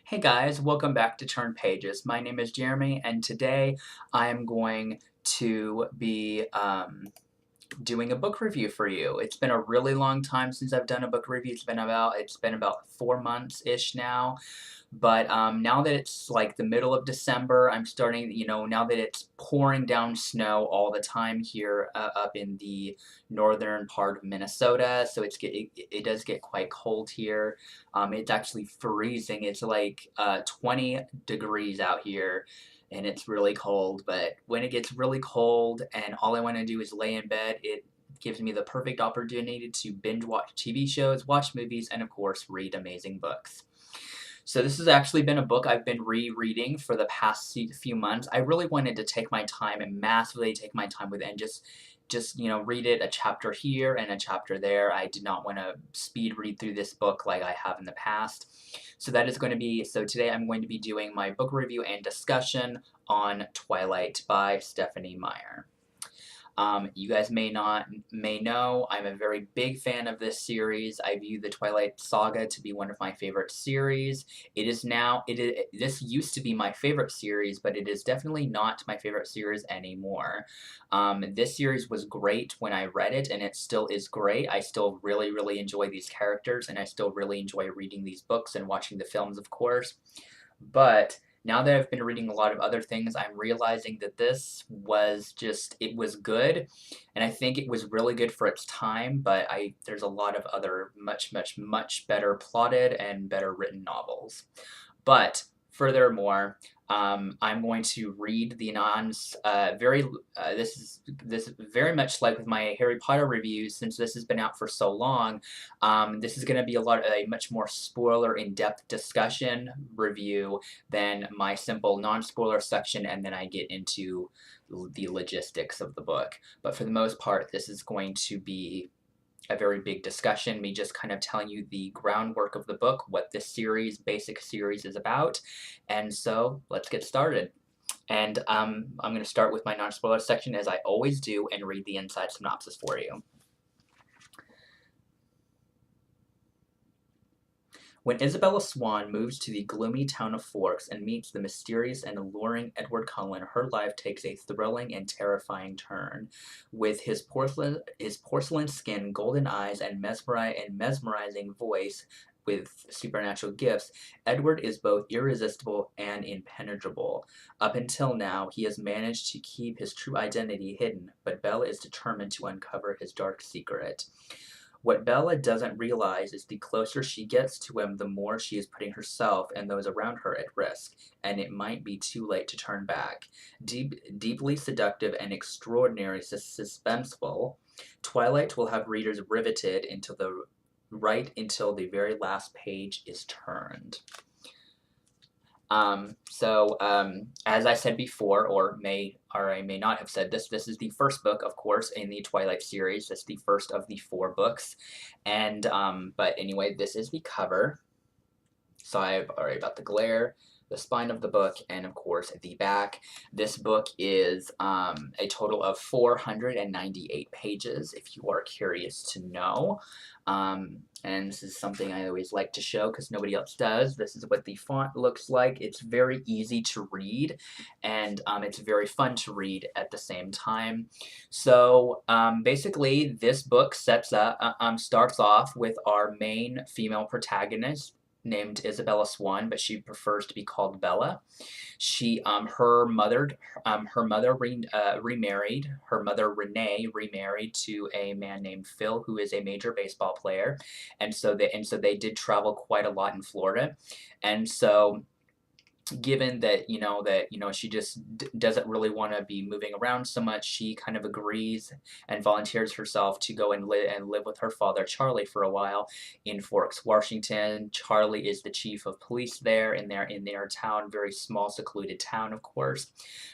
Hey guys, welcome back to Turn Pages. My name is Jeremy, and today I am going to be doing a book review for you. It's been a really long time since I've done a book review. It's been about 4 months ish now. But now that it's like the middle of December, I'm starting, now that it's pouring down snow all the time here up in the northern part of Minnesota, so it does get quite cold here. It's actually freezing. It's like 20 degrees out here, and it's really cold. But when it gets really cold and all I want to do is lay in bed, it gives me the perfect opportunity to binge watch TV shows, watch movies, and of course, read amazing books. So this has actually been a book I've been rereading for the past few months. I really wanted to take my time and massively take my time with it and just read it a chapter here and a chapter there. I did not want to speed read through this book like I have in the past. So today I'm going to be doing my book review and discussion on Twilight by Stephanie Meyer. You guys may know I'm a very big fan of this series. I view the Twilight Saga to be one of my favorite series. This used to be my favorite series, but it is definitely not my favorite series anymore. This series was great when I read it, and it still is great. I still really, really enjoy these characters, and I still really enjoy reading these books and watching the films, of course. But now that I've been reading a lot of other things, I'm realizing that it was good, and I think it was really good for its time, but there's a lot of other much, much, much better plotted and better written novels. But furthermore, I'm going to read the nons. This is very much like with my Harry Potter reviews, since this has been out for so long. This is going to be a much more spoiler in-depth discussion review than my simple non-spoiler section, and then I get into the logistics of the book. But for the most part, this is going to be a very big discussion, me just kind of telling you the groundwork of the book, what this basic series is about. And so let's get started. And I'm going to start with my non-spoiler section as I always do and read the inside synopsis for you. When Isabella Swan moves to the gloomy town of Forks and meets the mysterious and alluring Edward Cullen, her life takes a thrilling and terrifying turn. With his porcelain skin, golden eyes, and mesmerizing voice with supernatural gifts, Edward is both irresistible and impenetrable. Up until now, he has managed to keep his true identity hidden, but Bella is determined to uncover his dark secret. What Bella doesn't realize is the closer she gets to him, the more she is putting herself and those around her at risk, and it might be too late to turn back. Deeply seductive and extraordinarily suspenseful, Twilight will have readers riveted until the very last page is turned. As I said before, or I may not have said this is the first book, of course, in the Twilight series. It's the first of the 4 books. And, but anyway, this is the cover. So I've already got the glare, the spine of the book, and of course the back. This book is a total of 498 pages, if you are curious to know. And this is something I always like to show because nobody else does. This is what the font looks like. It's very easy to read, and it's very fun to read at the same time. So basically, this book starts off with our main female protagonist, named Isabella Swan, but she prefers to be called Bella. Her mother remarried. Her mother Renee remarried to a man named Phil, who is a major baseball player, and so they did travel quite a lot in Florida, and so given that she just doesn't really want to be moving around so much, she kind of agrees and volunteers herself to go and live with her father Charlie for a while in Forks, Washington. Charlie is the chief of police there in their town, very small, secluded town, of course,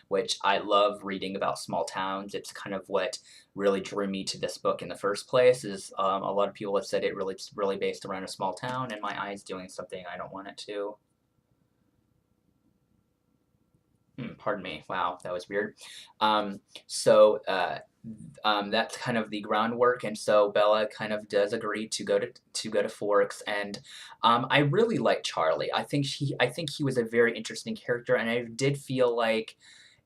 which I love reading about small towns. It's kind of what really drew me to this book in the first place. Is a lot of people have said it's really based around a small town, and my eye's doing something I don't want it to. Pardon me. Wow, that was weird. So that's kind of the groundwork, and so Bella kind of does agree to go to Forks, and I really like Charlie. I think he was a very interesting character, and I did feel like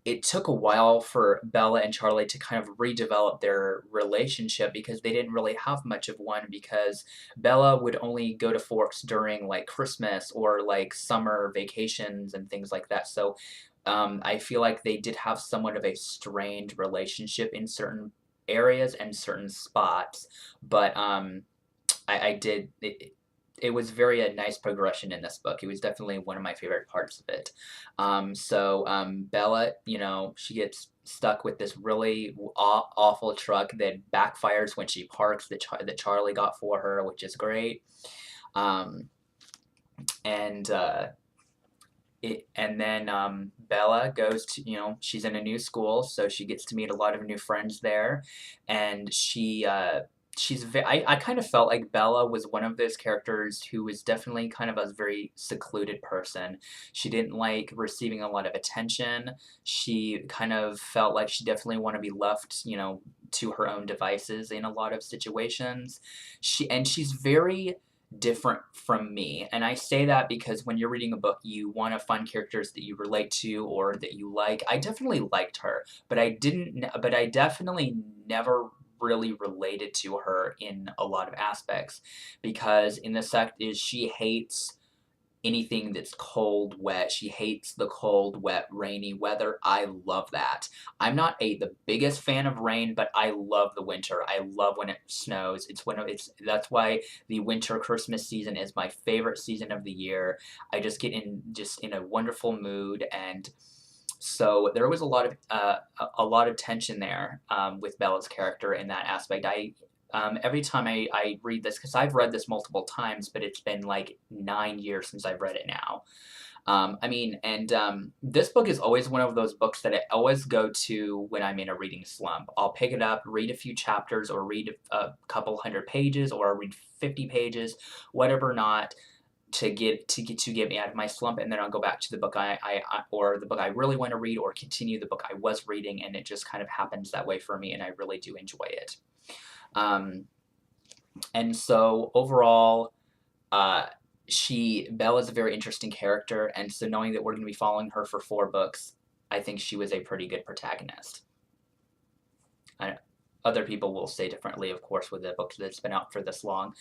it took a while for Bella and Charlie to kind of redevelop their relationship because they didn't really have much of one because Bella would only go to Forks during like Christmas or like summer vacations and things like that. So I feel like they did have somewhat of a strained relationship in certain areas and certain spots, but I did it was very a nice progression in this book. It was definitely one of my favorite parts of it. Bella, you know, she gets stuck with this really awful truck that backfires when she parks that Charlie got for her, which is great. Um, and and then Bella goes to, you know, she's in a new school, so she gets to meet a lot of new friends there, and I kind of felt like Bella was one of those characters who was definitely kind of a very secluded person. She didn't like receiving a lot of attention. She kind of felt like she definitely wanted to be left, you know, to her own devices in a lot of situations. She's very different from me. And I say that because when you're reading a book, you want to find characters that you relate to or that you like. I definitely liked her, but I definitely never really related to her in a lot of aspects because in the sect is she hates anything that's cold, wet. She hates the cold, wet, rainy weather. I love that. I'm not the biggest fan of rain, but I love the winter. I love when it snows. It's that's why the winter Christmas season is my favorite season of the year. I just in a wonderful mood, and so there was a lot of tension there with Bella's character in that aspect. Every time I read this, because I've read this multiple times, but it's been like 9 years since I've read it now. This book is always one of those books that I always go to when I'm in a reading slump. I'll pick it up, read a few chapters, or read a couple hundred pages, or read 50 pages, whatever not, to get me out of my slump, and then I'll go back to the book or the book I really want to read, or continue the book I was reading, and it just kind of happens that way for me, and I really do enjoy it. Um, and so overall, Bella's a very interesting character, and so knowing that we're going to be following her for 4 books, I think she was a pretty good protagonist. Other people will say differently, of course, with a book that's been out for this long.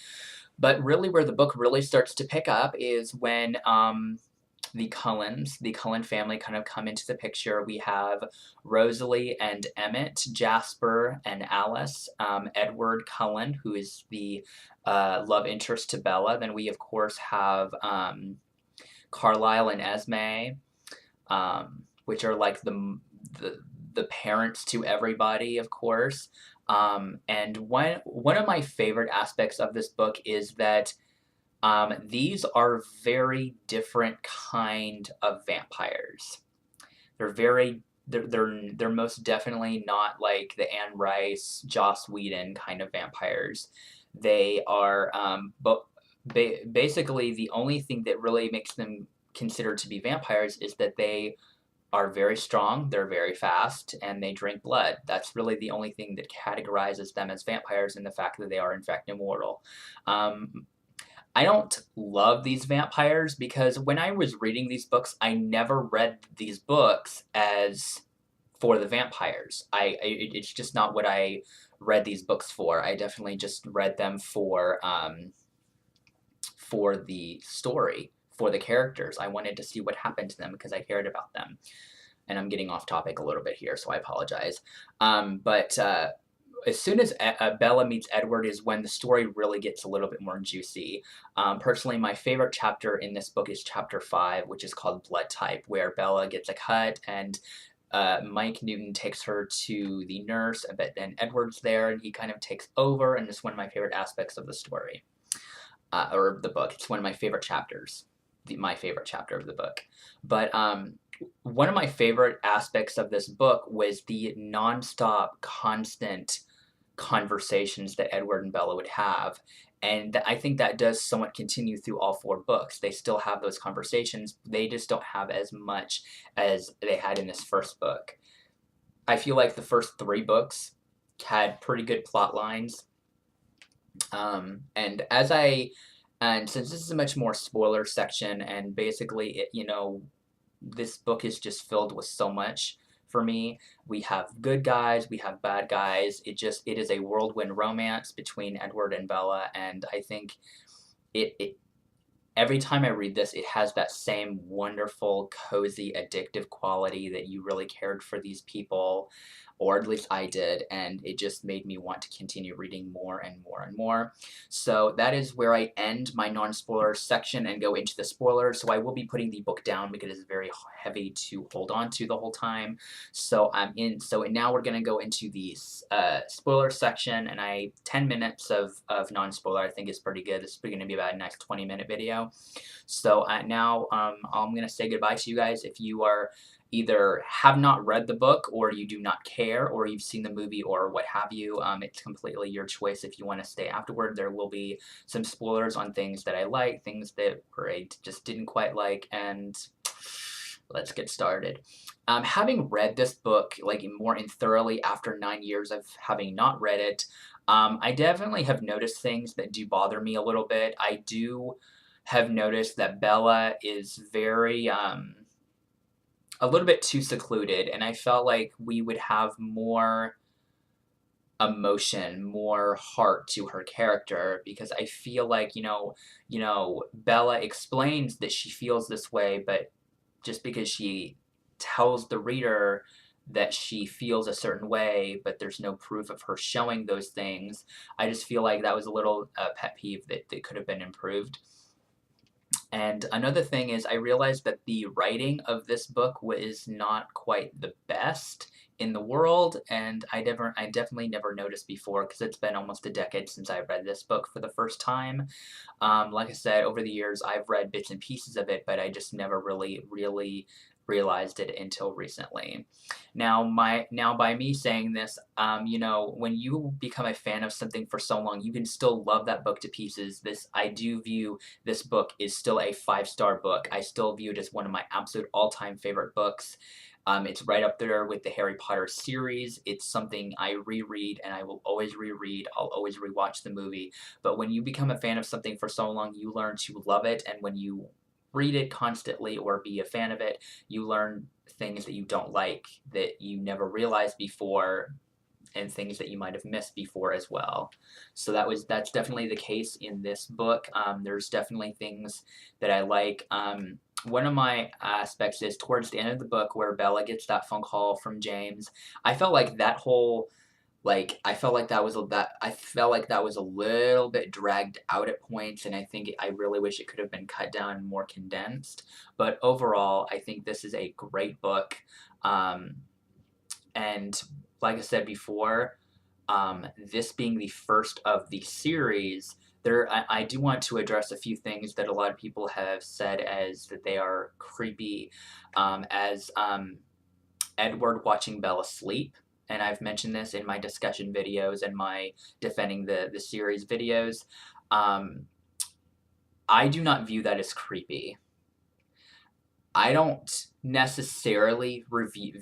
But really, where the book really starts to pick up is when the Cullen family kind of come into the picture. We have Rosalie and Emmett, Jasper and Alice, Edward Cullen, who is the love interest to Bella. Then we, of course, have Carlisle and Esme, which are like the parents to everybody, of course. And one of my favorite aspects of this book is that these are very different kind of vampires. They're most definitely not like the Anne Rice, Joss Whedon kind of vampires. They are, but basically the only thing that really makes them considered to be vampires is that they are very strong, they're very fast, and they drink blood. That's really the only thing that categorizes them as vampires, and the fact that they are in fact immortal. I don't love these vampires because when I was reading these books, I never read these books as for the vampires. It's just not what I read these books for. I definitely just read them for the story, for the characters. I wanted to see what happened to them because I cared about them. And I'm getting off topic a little bit here, so I apologize. But as soon as Bella meets Edward is when the story really gets a little bit more juicy. Personally, my favorite chapter in this book is chapter 5, which is called Blood Type, where Bella gets a cut and Mike Newton takes her to the nurse, but then Edward's there and he kind of takes over, and it's one of my favorite aspects of the story. Or the book. It's one of my favorite chapters. My favorite chapter of the book. But one of my favorite aspects of this book was the nonstop, constant conversations that Edward and Bella would have. And I think that does somewhat continue through all 4 books. They still have those conversations. They just don't have as much as they had in this first book. I feel like the first 3 books had pretty good plot lines. And since this is a much more spoiler section, and basically this book is just filled with so much for me. We have good guys, we have bad guys. It is a whirlwind romance between Edward and Bella, and I think it every time I read this, it has that same wonderful, cozy, addictive quality that you really cared for these people, or at least I did, and it just made me want to continue reading more and more and more. So that is where I end my non-spoiler section and go into the spoilers. So I will be putting the book down because it's very heavy to hold on to the whole time. So now we're gonna go into the spoiler section, and 10 minutes of non-spoiler I think is pretty good. This is going to be about a nice 20-minute video. So now I'm going to say goodbye to you guys. If you are either have not read the book, or you do not care, or you've seen the movie, or what have you, it's completely your choice if you want to stay afterward. There will be some spoilers on things that I like, things that I just didn't quite like, and let's get started. Having read this book like more thoroughly after 9 years of having not read it, I definitely have noticed things that do bother me a little bit. I do have noticed that Bella is very a little bit too secluded, and I felt like we would have more emotion, more heart to her character, because I feel like, Bella explains that she feels this way, but just because she tells the reader that she feels a certain way, but there's no proof of her showing those things, I just feel like that was a little pet peeve that could have been improved. And another thing is, I realized that the writing of this book was not quite the best in the world, and I definitely never noticed before, because it's been almost a decade since I read this book for the first time. Like I said, over the years I've read bits and pieces of it, but I just never really realized it until recently. Now by me saying this, when you become a fan of something for so long, you can still love that book to pieces. I do view this book is still a 5-star book. I still view it as one of my absolute all-time favorite books. It's right up there with the Harry Potter series. It's something I reread, and I will always reread. I'll always rewatch the movie. But when you become a fan of something for so long, you learn to love it, and when you read it constantly or be a fan of it, you learn things that you don't like, that you never realized before, and things that you might have missed before as well. So that's definitely the case in this book. There's definitely things that I like. One of my aspects is towards the end of the book where Bella gets that phone call from James. I felt like that whole I felt like that was a little bit dragged out at points, and I really wish it could have been cut down and more condensed. But overall, I think this is a great book. And like I said before, this being the first of the series, I do want to address a few things that a lot of people have said as that they are creepy, as Edward watching Bella sleep. And I've mentioned this in my discussion videos and my defending the series videos. I do not view that as creepy. I don't necessarily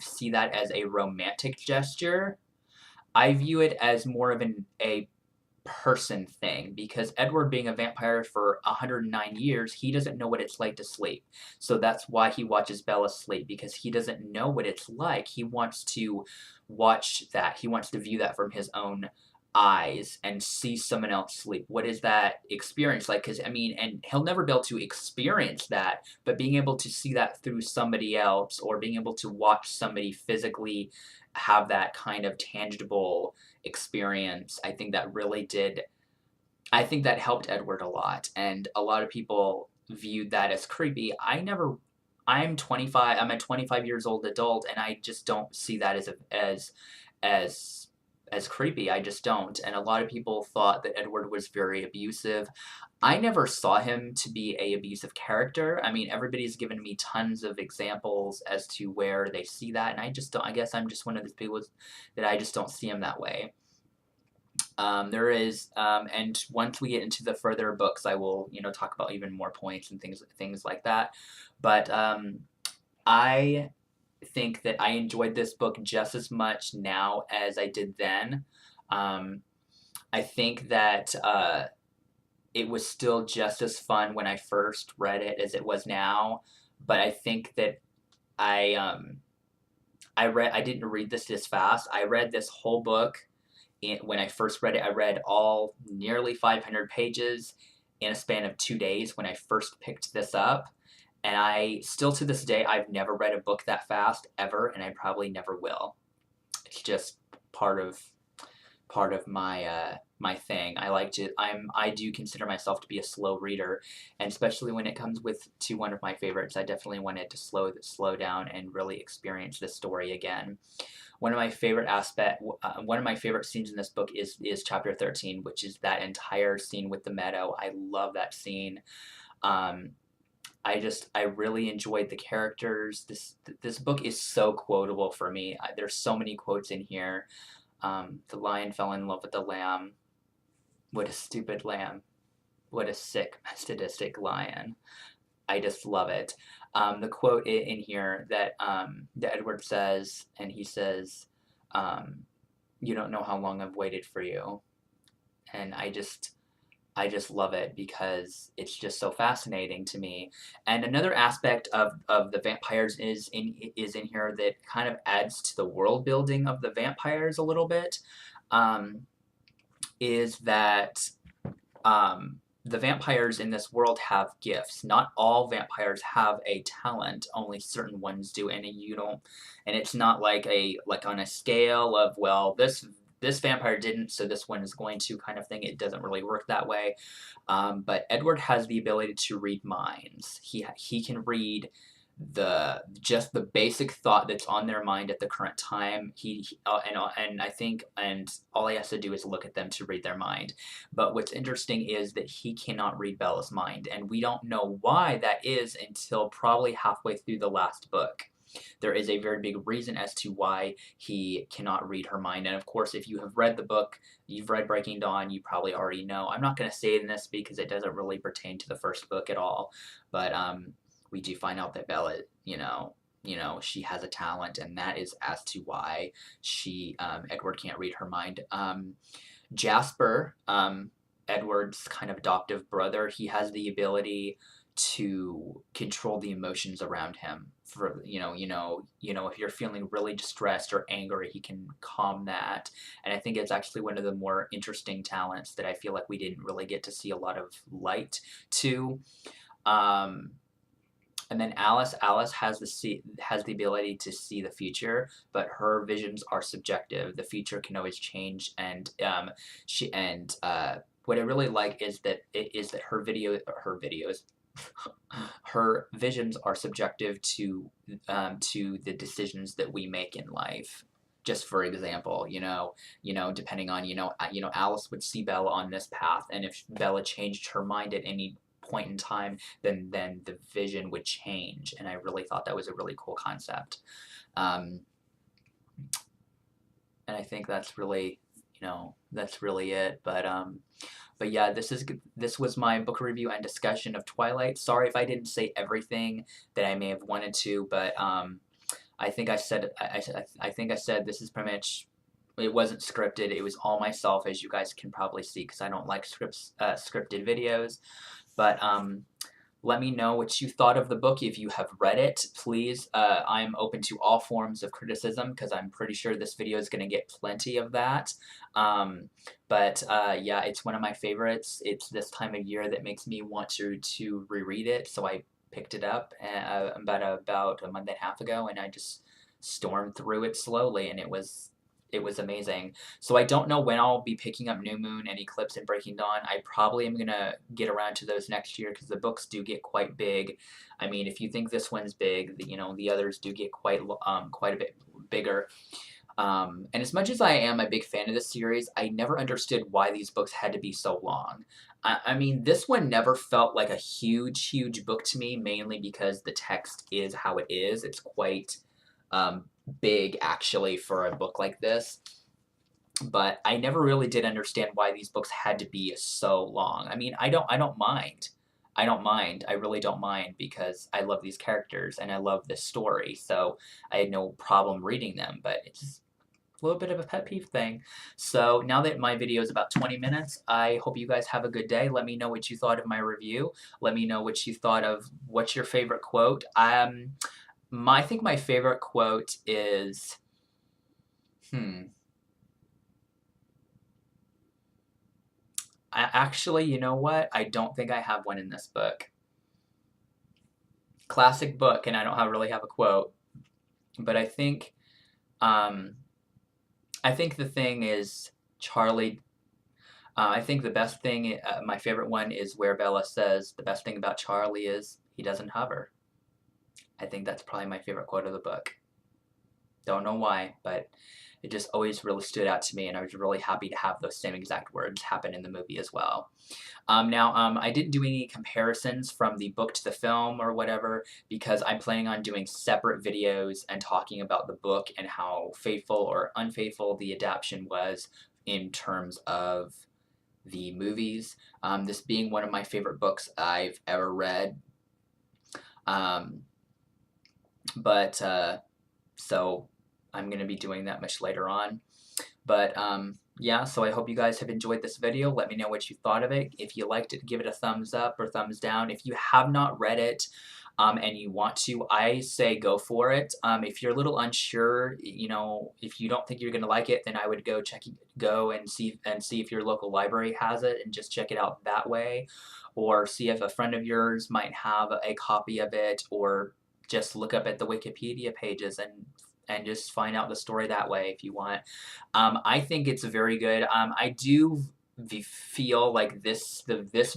see that as a romantic gesture. I view it as more of a person thing, because Edward being a vampire for 109 years, he doesn't know what it's like to sleep. So that's why he watches Bella sleep, because he doesn't know what it's like. He wants to watch that. He wants to view that from his own eyes and see someone else sleep. What is that experience like? Because, and he'll never be able to experience that, but being able to see that through somebody else, or being able to watch somebody physically have that kind of tangible experience, I think that helped Edward a lot, and a lot of people viewed that as creepy. I'm 25. I'm a 25 years old adult, and I just don't see that as creepy. I just don't. And a lot of people thought that Edward was very abusive. I never saw him to be a abusive character. Everybody's given me tons of examples as to where they see that, and I just don't. I guess I'm just one of those people that I just don't see him that way. There is, and once we get into the further books, I will, talk about even more points and things like that. But I think that I enjoyed this book just as much now as I did then. Um, I think that it was still just as fun when I first read it as it was now, but I think that I I didn't read this fast. I read this whole book when I first read it. I read all nearly 500 pages in a span of 2 days when I first picked this up. And I still to this day, I've never read a book that fast ever, and I probably never will. It's just part of my my thing. I do consider myself to be a slow reader, and especially when it comes to one of my favorites, I definitely wanted to slow down and really experience this story again. One of my favorite scenes in this book is chapter 13, which is that entire scene with the meadow. I love that scene. Um, I really enjoyed the characters. This book is so quotable for me. There's so many quotes in here. The lion fell in love with the lamb. What a stupid lamb. What a sick, sadistic lion. I just love it. The quote in here that Edward says, and he says, um, "You don't know how long I've waited for you," and I just love it because it's just so fascinating to me. And another aspect of the vampires is in here that kind of adds to the world building of the vampires a little bit. Um, is that the vampires in this world have gifts. Not all vampires have a talent. Only certain ones do, and you don't. And it's not like on a scale of, well, this vampire didn't, so this one is going to, kind of thing. It doesn't really work that way. But Edward has the ability to read minds. He can read the basic thought that's on their mind at the current time. And I think and all he has to do is look at them to read their mind. But what's interesting is that he cannot read Bella's mind, and we don't know why that is until probably halfway through the last book. There is a very big reason as to why he cannot read her mind. And of course, if you have read the book, you've read Breaking Dawn, you probably already know. I'm not going to say it in this because it doesn't really pertain to the first book at all. But we do find out that Bella, she has a talent, and that is as to why Edward can't read her mind. Jasper, Edward's kind of adoptive brother, he has the ability to control the emotions around him. For if you're feeling really distressed or angry, he can calm that. And I think it's actually one of the more interesting talents that I feel like we didn't really get to see a lot of light to. Um, and then Alice has the ability to see the future, but her visions are subjective. The future can always change, and what I really like is that her videos her visions are subjective to the decisions that we make in life. Just for example, depending on Alice would see Bella on this path, and if Bella changed her mind at any point in time, then the vision would change. And I really thought that was a really cool concept. Um, and I think that's really it. But yeah, this was my book review and discussion of Twilight. Sorry if I didn't say everything that I may have wanted to, but I think I said I think I said this is pretty much. It wasn't scripted. It was all myself, as you guys can probably see, because I don't like scripted videos. But let me know what you thought of the book. If you have read it, please. I'm open to all forms of criticism because I'm pretty sure this video is going to get plenty of that. Yeah, it's one of my favorites. It's this time of year that makes me want to reread it. So I picked it up about a month and a half ago, and I just stormed through it slowly, and it was amazing. So I don't know when I'll be picking up New Moon and Eclipse and Breaking Dawn. I probably am gonna get around to those next year because the books do get quite big. I mean, if you think this one's big, the others do get quite a bit bigger. And as much as I am a big fan of this series, I never understood why these books had to be so long. I mean, this one never felt like a huge book to me, mainly because the text is how it is. It's quite big, actually, for a book like this. But I never really did understand why these books had to be so long. I mean, I don't mind. I don't mind. I really don't mind because I love these characters and I love this story. So I had no problem reading them, but it's just a little bit of a pet peeve thing. So now that my video is about 20 minutes, I hope you guys have a good day. Let me know what you thought of my review. Let me know what you thought of what's your favorite quote. I think my favorite quote is, actually, you know what? I don't think I have one in this book. Classic book, and I don't really have a quote, but um, I think the thing is Charlie. I think the best thing, my favorite one is where Bella says, the best thing about Charlie is he doesn't hover. I think that's probably my favorite quote of the book. Don't know why, but it just always really stood out to me, and I was really happy to have those same exact words happen in the movie as well. I didn't do any comparisons from the book to the film or whatever because I'm planning on doing separate videos and talking about the book and how faithful or unfaithful the adaptation was in terms of the movies. This being one of my favorite books I've ever read. Um, so I'm going to be doing that much later on. But yeah, so I hope you guys have enjoyed this video. Let me know what you thought of it. If you liked it, give it a thumbs up or thumbs down. If you have not read it and you want to, I say go for it. If you're a little unsure, if you don't think you're going to like it, then I would go and see if your local library has it and just check it out that way. Or see if a friend of yours might have a copy of it, or just look up at the Wikipedia pages and just find out the story that way if you want. I think it's very good. I do feel like this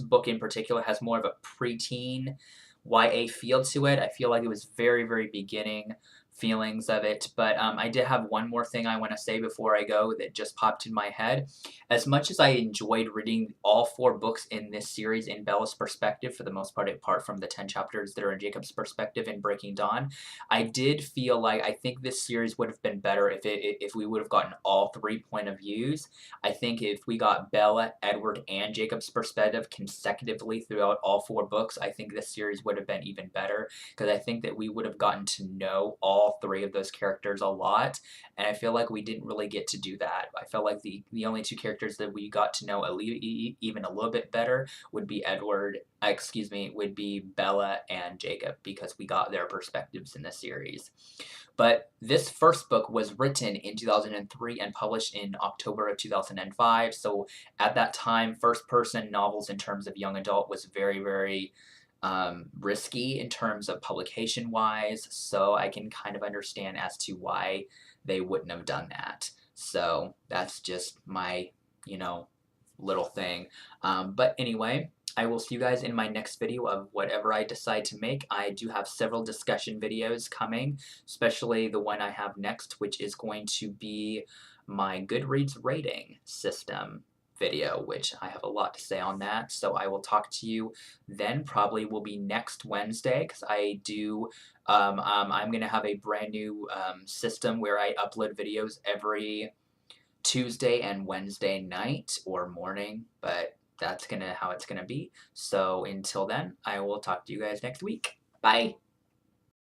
book in particular has more of a preteen YA feel to it. I feel like it was very, very beginning feelings of it. But I did have one more thing I want to say before I go that just popped in my head. As much as I enjoyed reading all 4 books in this series in Bella's perspective, for the most part, apart from the 10 chapters that are in Jacob's perspective in Breaking Dawn, I did feel like I think this series would have been better if we would have gotten all 3 point of views. I think if we got Bella, Edward, and Jacob's perspective consecutively throughout all 4 books, I think this series would have been even better, because I think that we would have gotten to know all 3 of those characters a lot, and I feel like we didn't really get to do that. I felt like the only 2 characters that we got to know even a little bit better would be would be Bella and Jacob, because we got their perspectives in the series. But this first book was written in 2003 and published in October of 2005. So at that time, first-person novels in terms of young adult was very, very risky in terms of publication-wise. So I can kind of understand as to why they wouldn't have done that. So that's just my, little thing. But anyway, I will see you guys in my next video of whatever I decide to make. I do have several discussion videos coming, especially the one I have next, which is going to be my Goodreads rating system video, which I have a lot to say on that. So I will talk to you then. Probably will be next Wednesday, because I'm going to have a brand new system where I upload videos every Tuesday and Wednesday night or morning, but that's how it's gonna be. So until then, I will talk to you guys next week. Bye!